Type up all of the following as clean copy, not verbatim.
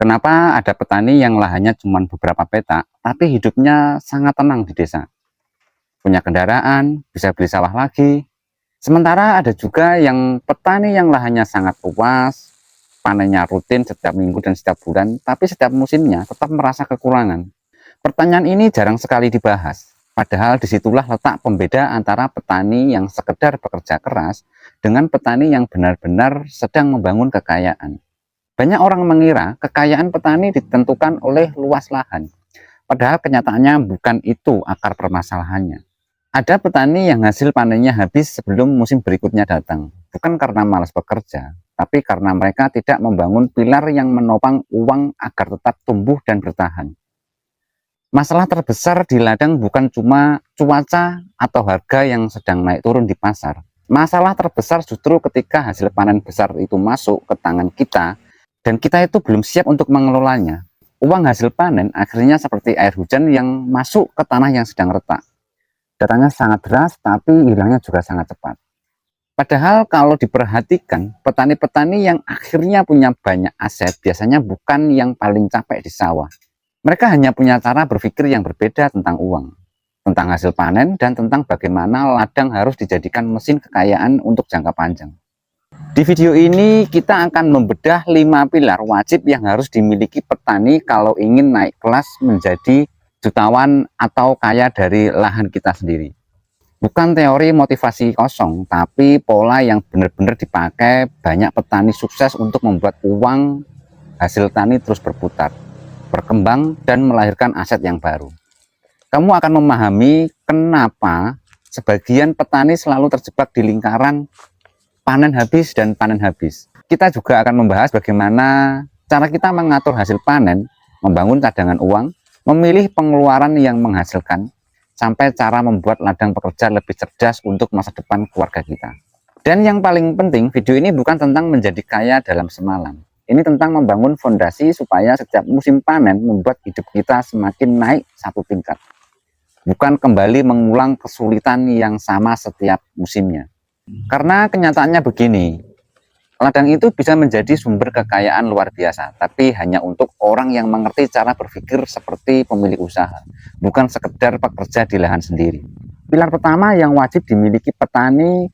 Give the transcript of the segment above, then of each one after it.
Kenapa ada petani yang lahannya cuma beberapa petak, tapi hidupnya sangat tenang di desa? Punya kendaraan, bisa beli sawah lagi. Sementara ada juga yang petani yang lahannya sangat luas, panennya rutin setiap minggu dan setiap bulan, tapi setiap musimnya tetap merasa kekurangan. Pertanyaan ini jarang sekali dibahas. Padahal disitulah letak pembeda antara petani yang sekedar bekerja keras dengan petani yang benar-benar sedang membangun kekayaan. Banyak orang mengira kekayaan petani ditentukan oleh luas lahan, padahal kenyataannya bukan itu akar permasalahannya. Ada petani yang hasil panennya habis sebelum musim berikutnya datang, bukan karena malas bekerja, tapi karena mereka tidak membangun pilar yang menopang uang agar tetap tumbuh dan bertahan. Masalah terbesar di ladang bukan cuma cuaca atau harga yang sedang naik turun di pasar. Masalah terbesar justru ketika hasil panen besar itu masuk ke tangan kita dan kita itu belum siap untuk mengelolanya. Uang hasil panen akhirnya seperti air hujan yang masuk ke tanah yang sedang retak. Datangnya sangat deras, tapi hilangnya juga sangat cepat. Padahal kalau diperhatikan, petani-petani yang akhirnya punya banyak aset biasanya bukan yang paling capek di sawah. Mereka hanya punya cara berpikir yang berbeda tentang uang, tentang hasil panen, dan tentang bagaimana ladang harus dijadikan mesin kekayaan untuk jangka panjang. Di video ini kita akan membedah 5 pilar wajib yang harus dimiliki petani kalau ingin naik kelas menjadi jutawan atau kaya dari lahan kita sendiri. Bukan teori motivasi kosong, tapi pola yang benar-benar dipakai banyak petani sukses untuk membuat uang hasil tani terus berputar, berkembang, dan melahirkan aset yang baru. Kamu akan memahami kenapa sebagian petani selalu terjebak di lingkaran panen habis dan panen habis. Kita juga akan membahas bagaimana cara kita mengatur hasil panen, membangun cadangan uang, memilih pengeluaran yang menghasilkan, sampai cara membuat ladang pekerja lebih cerdas untuk masa depan keluarga kita. Dan yang paling penting, video ini bukan tentang menjadi kaya dalam semalam. Ini tentang membangun fondasi supaya setiap musim panen membuat hidup kita semakin naik satu tingkat. Bukan kembali mengulang kesulitan yang sama setiap musimnya. Karena kenyataannya begini, ladang itu bisa menjadi sumber kekayaan luar biasa, tapi hanya untuk orang yang mengerti cara berpikir seperti pemilik usaha, bukan sekedar pekerja di lahan sendiri. Pilar pertama yang wajib dimiliki petani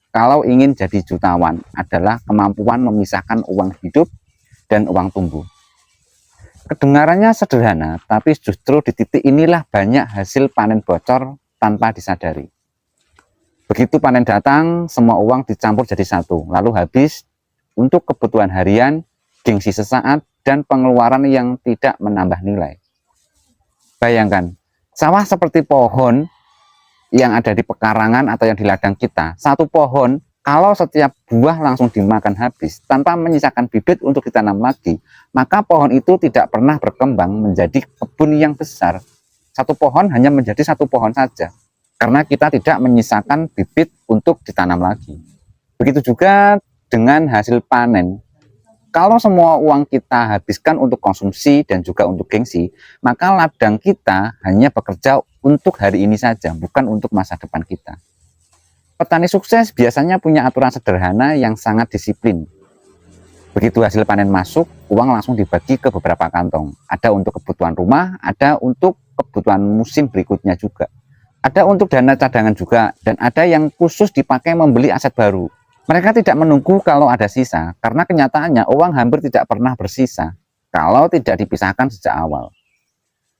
kalau ingin jadi jutawan adalah kemampuan memisahkan uang hidup dan uang tumbuh. Kedengarannya sederhana, tapi justru di titik inilah banyak hasil panen bocor tanpa disadari. Begitu panen datang, semua uang dicampur jadi satu, lalu habis untuk kebutuhan harian, gengsi sesaat, dan pengeluaran yang tidak menambah nilai. Bayangkan, sawah seperti pohon yang ada di pekarangan atau yang di ladang kita. Satu pohon, kalau setiap buah langsung dimakan habis, tanpa menyisakan bibit untuk ditanam lagi, maka pohon itu tidak pernah berkembang menjadi kebun yang besar. Satu pohon hanya menjadi satu pohon saja, karena kita tidak menyisakan bibit untuk ditanam lagi. Begitu juga dengan hasil panen. Kalau semua uang kita habiskan untuk konsumsi dan juga untuk gengsi, maka ladang kita hanya bekerja untuk hari ini saja, bukan untuk masa depan kita. Petani sukses biasanya punya aturan sederhana yang sangat disiplin. Begitu hasil panen masuk, uang langsung dibagi ke beberapa kantong. Ada untuk kebutuhan rumah, ada untuk kebutuhan musim berikutnya juga. Ada untuk dana cadangan juga, dan ada yang khusus dipakai membeli aset baru. Mereka tidak menunggu kalau ada sisa, karena kenyataannya uang hampir tidak pernah bersisa kalau tidak dipisahkan sejak awal.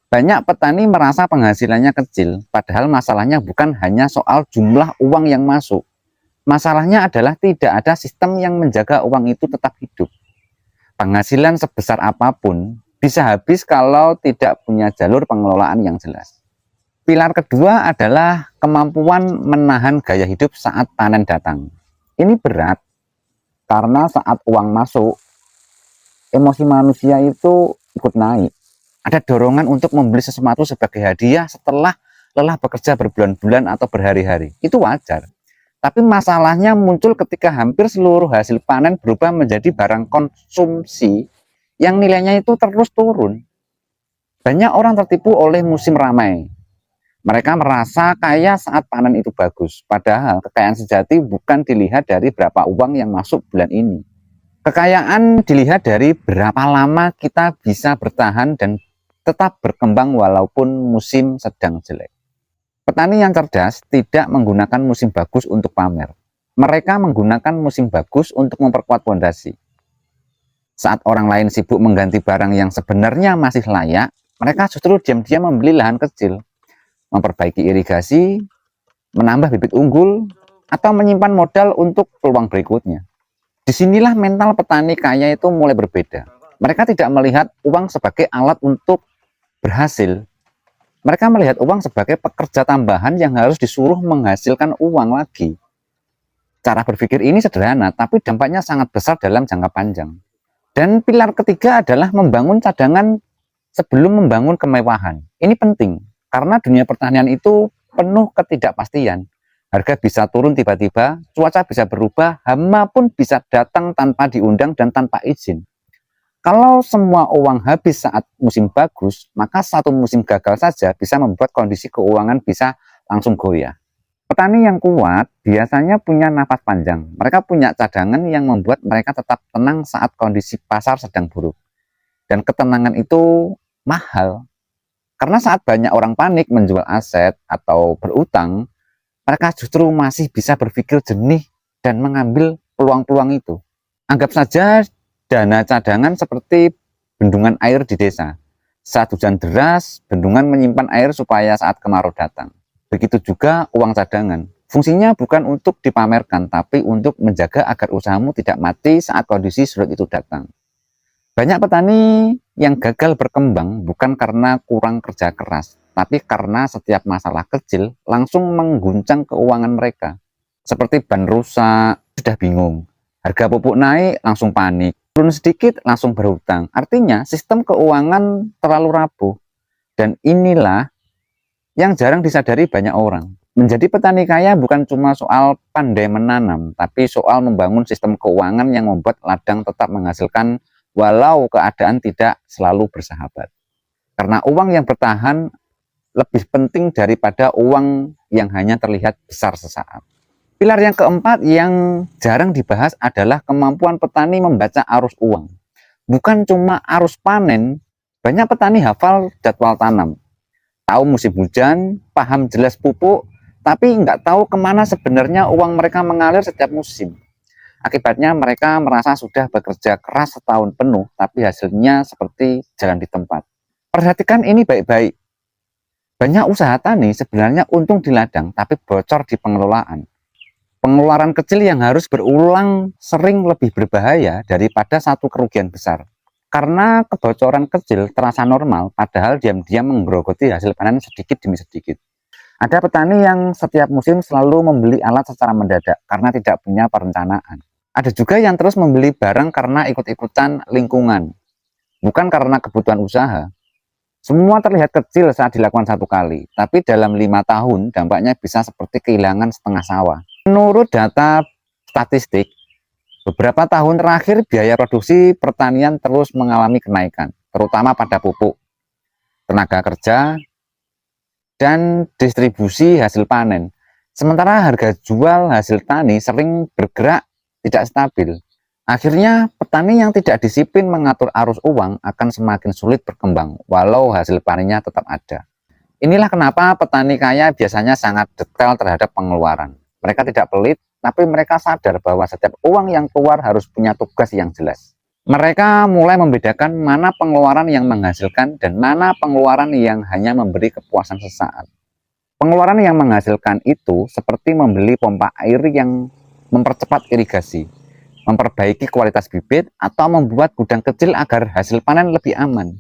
Banyak petani merasa penghasilannya kecil, padahal masalahnya bukan hanya soal jumlah uang yang masuk. Masalahnya adalah tidak ada sistem yang menjaga uang itu tetap hidup. Penghasilan sebesar apapun bisa habis kalau tidak punya jalur pengelolaan yang jelas. Pilar kedua adalah kemampuan menahan gaya hidup saat panen datang. Ini berat karena saat uang masuk, emosi manusia itu ikut naik. Ada dorongan untuk membeli sesuatu sebagai hadiah setelah lelah bekerja berbulan-bulan atau berhari-hari. Itu wajar. Tapi masalahnya muncul ketika hampir seluruh hasil panen berubah menjadi barang konsumsi yang nilainya itu terus turun. Banyak orang tertipu oleh musim ramai. Mereka merasa kaya saat panen itu bagus, padahal kekayaan sejati bukan dilihat dari berapa uang yang masuk bulan ini. Kekayaan dilihat dari berapa lama kita bisa bertahan dan tetap berkembang walaupun musim sedang jelek. Petani yang cerdas tidak menggunakan musim bagus untuk pamer. Mereka menggunakan musim bagus untuk memperkuat fondasi. Saat orang lain sibuk mengganti barang yang sebenarnya masih layak, mereka justru diam-diam membeli lahan kecil, memperbaiki irigasi, menambah bibit unggul, atau menyimpan modal untuk peluang berikutnya. Disinilah mental petani kaya itu mulai berbeda. Mereka tidak melihat uang sebagai alat untuk berhasil. Mereka melihat uang sebagai pekerja tambahan yang harus disuruh menghasilkan uang lagi. Cara berpikir ini sederhana, tapi dampaknya sangat besar dalam jangka panjang. Dan pilar ketiga adalah membangun cadangan sebelum membangun kemewahan. Ini penting, karena dunia pertanian itu penuh ketidakpastian. Harga bisa turun tiba-tiba, cuaca bisa berubah, hama pun bisa datang tanpa diundang dan tanpa izin. Kalau semua uang habis saat musim bagus, maka satu musim gagal saja bisa membuat kondisi keuangan bisa langsung goyah. Petani yang kuat biasanya punya nafas panjang. Mereka punya cadangan yang membuat mereka tetap tenang saat kondisi pasar sedang buruk. Dan ketenangan itu mahal. Karena saat banyak orang panik menjual aset atau berutang, mereka justru masih bisa berpikir jernih dan mengambil peluang-peluang itu. Anggap saja dana cadangan seperti bendungan air di desa. Saat hujan deras, bendungan menyimpan air supaya saat kemarau datang. Begitu juga uang cadangan. Fungsinya bukan untuk dipamerkan, tapi untuk menjaga agar usahamu tidak mati saat kondisi sulit itu datang. Banyak petani yang gagal berkembang bukan karena kurang kerja keras, tapi karena setiap masalah kecil langsung mengguncang keuangan mereka. Seperti ban rusak, sudah bingung. Harga pupuk naik, langsung panik. Turun sedikit, langsung berhutang. Artinya sistem keuangan terlalu rapuh. Dan inilah yang jarang disadari banyak orang. Menjadi petani kaya bukan cuma soal pandai menanam, tapi soal membangun sistem keuangan yang membuat ladang tetap menghasilkan walau keadaan tidak selalu bersahabat. Karena uang yang bertahan lebih penting daripada uang yang hanya terlihat besar sesaat. Pilar yang keempat yang jarang dibahas adalah kemampuan petani membaca arus uang. Bukan cuma arus panen, banyak petani hafal jadwal tanam, tahu musim hujan, paham jelas pupuk, tapi nggak tahu kemana sebenarnya uang mereka mengalir setiap musim. Akibatnya mereka merasa sudah bekerja keras setahun penuh, tapi hasilnya seperti jalan di tempat. Perhatikan ini baik-baik. Banyak usaha tani sebenarnya untung di ladang, tapi bocor di pengelolaan. Pengeluaran kecil yang harus berulang sering lebih berbahaya daripada satu kerugian besar. Karena kebocoran kecil terasa normal, padahal diam-diam menggerogoti hasil panen sedikit demi sedikit. Ada petani yang setiap musim selalu membeli alat secara mendadak karena tidak punya perencanaan. Ada juga yang terus membeli barang karena ikut-ikutan lingkungan, bukan karena kebutuhan usaha. Semua terlihat kecil saat dilakukan satu kali, tapi dalam 5 tahun dampaknya bisa seperti kehilangan setengah sawah. Menurut data statistik, beberapa tahun terakhir biaya produksi pertanian terus mengalami kenaikan, terutama pada pupuk, tenaga kerja, dan distribusi hasil panen. Sementara harga jual hasil tani sering bergerak tidak stabil. Akhirnya, petani yang tidak disiplin mengatur arus uang akan semakin sulit berkembang, walau hasil panennya tetap ada. Inilah kenapa petani kaya biasanya sangat detail terhadap pengeluaran. Mereka tidak pelit, tapi mereka sadar bahwa setiap uang yang keluar harus punya tugas yang jelas. Mereka mulai membedakan mana pengeluaran yang menghasilkan dan mana pengeluaran yang hanya memberi kepuasan sesaat. Pengeluaran yang menghasilkan itu seperti membeli pompa air yang mempercepat irigasi, memperbaiki kualitas bibit, atau membuat gudang kecil agar hasil panen lebih aman.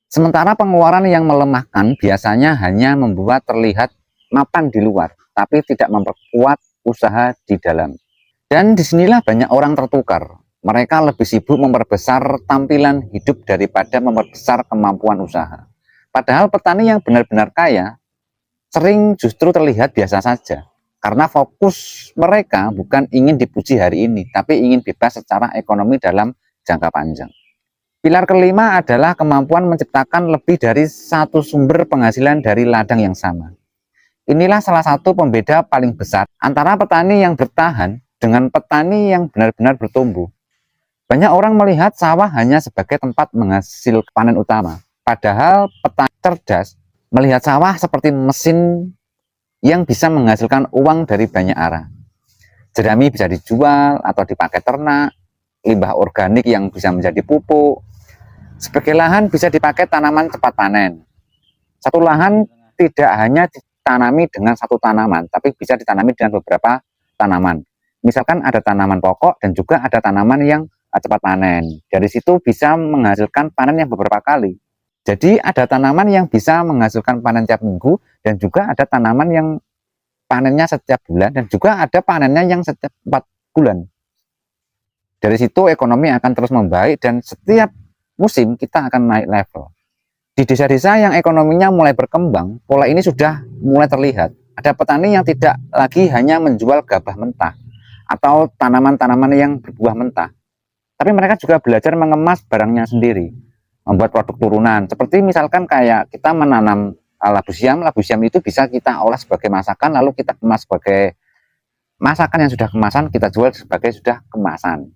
Sementara pengeluaran yang melemahkan biasanya hanya membuat terlihat mapan di luar, tapi tidak memperkuat usaha di dalam. Dan disinilah banyak orang tertukar. Mereka lebih sibuk memperbesar tampilan hidup daripada memperbesar kemampuan usaha. Padahal petani yang benar-benar kaya sering justru terlihat biasa saja. Karena fokus mereka bukan ingin dipuji hari ini, tapi ingin bebas secara ekonomi dalam jangka panjang. Pilar kelima adalah kemampuan menciptakan lebih dari satu sumber penghasilan dari ladang yang sama. Inilah salah satu pembeda paling besar antara petani yang bertahan dengan petani yang benar-benar bertumbuh. Banyak orang melihat sawah hanya sebagai tempat menghasil panen utama. Padahal petani cerdas melihat sawah seperti mesin yang bisa menghasilkan uang dari banyak arah. Jerami bisa dijual atau dipakai ternak, limbah organik yang bisa menjadi pupuk. Sebagai lahan bisa dipakai tanaman cepat panen. Satu lahan tidak hanya ditanami dengan satu tanaman, tapi bisa ditanami dengan beberapa tanaman. Misalkan ada tanaman pokok dan juga ada tanaman yang cepat panen. Dari situ bisa menghasilkan panen yang beberapa kali. Jadi ada tanaman yang bisa menghasilkan panen tiap minggu dan juga ada tanaman yang panennya setiap bulan dan juga ada panennya yang setiap 4 bulan. Dari situ ekonomi akan terus membaik dan setiap musim kita akan naik level. Di desa-desa yang ekonominya mulai berkembang, pola ini sudah mulai terlihat. Ada petani yang tidak lagi hanya menjual gabah mentah atau tanaman-tanaman yang berbuah mentah, tapi mereka juga belajar mengemas barangnya sendiri, membuat produk turunan. Seperti misalkan kayak kita menanam labu siam itu bisa kita olah sebagai masakan, lalu kita kemas sebagai masakan yang sudah kemasan, kita jual sebagai sudah kemasan.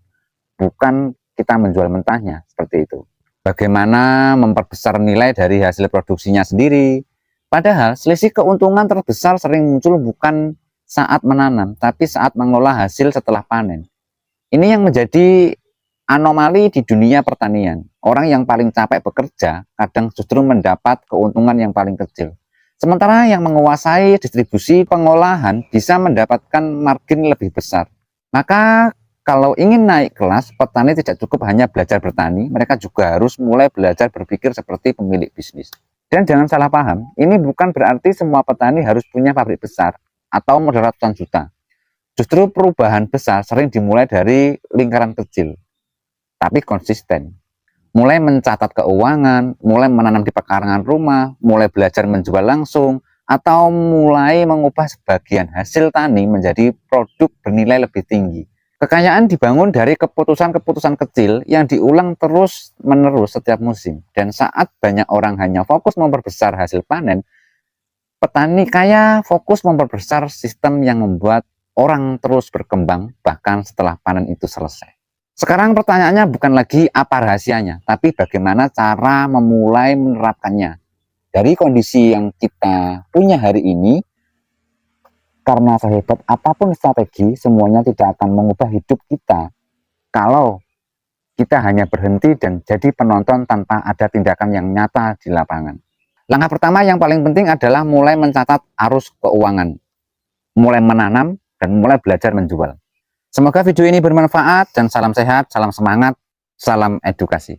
Bukan kita menjual mentahnya, seperti itu. Bagaimana memperbesar nilai dari hasil produksinya sendiri. Padahal selisih keuntungan terbesar sering muncul bukan saat menanam, tapi saat mengolah hasil setelah panen. Ini yang menjadi anomali di dunia pertanian. Orang yang paling capek bekerja kadang justru mendapat keuntungan yang paling kecil. Sementara yang menguasai distribusi pengolahan bisa mendapatkan margin lebih besar. Maka kalau ingin naik kelas, petani tidak cukup hanya belajar bertani, mereka juga harus mulai belajar berpikir seperti pemilik bisnis. Dan jangan salah paham, ini bukan berarti semua petani harus punya pabrik besar atau modal ratusan juta. Justru perubahan besar sering dimulai dari lingkaran kecil, tapi konsisten. Mulai mencatat keuangan, mulai menanam di pekarangan rumah, mulai belajar menjual langsung, atau mulai mengubah sebagian hasil tani menjadi produk bernilai lebih tinggi. Kekayaan dibangun dari keputusan-keputusan kecil yang diulang terus-menerus setiap musim. Dan saat banyak orang hanya fokus memperbesar hasil panen, petani kaya fokus memperbesar sistem yang membuat orang terus berkembang bahkan setelah panen itu selesai. Sekarang pertanyaannya bukan lagi apa rahasianya, tapi bagaimana cara memulai menerapkannya. Dari kondisi yang kita punya hari ini, karena sehebat apapun strategi, semuanya tidak akan mengubah hidup kita kalau kita hanya berhenti dan jadi penonton tanpa ada tindakan yang nyata di lapangan. Langkah pertama yang paling penting adalah mulai mencatat arus keuangan, mulai menanam, dan mulai belajar menjual. Semoga video ini bermanfaat dan salam sehat, salam semangat, salam edukasi.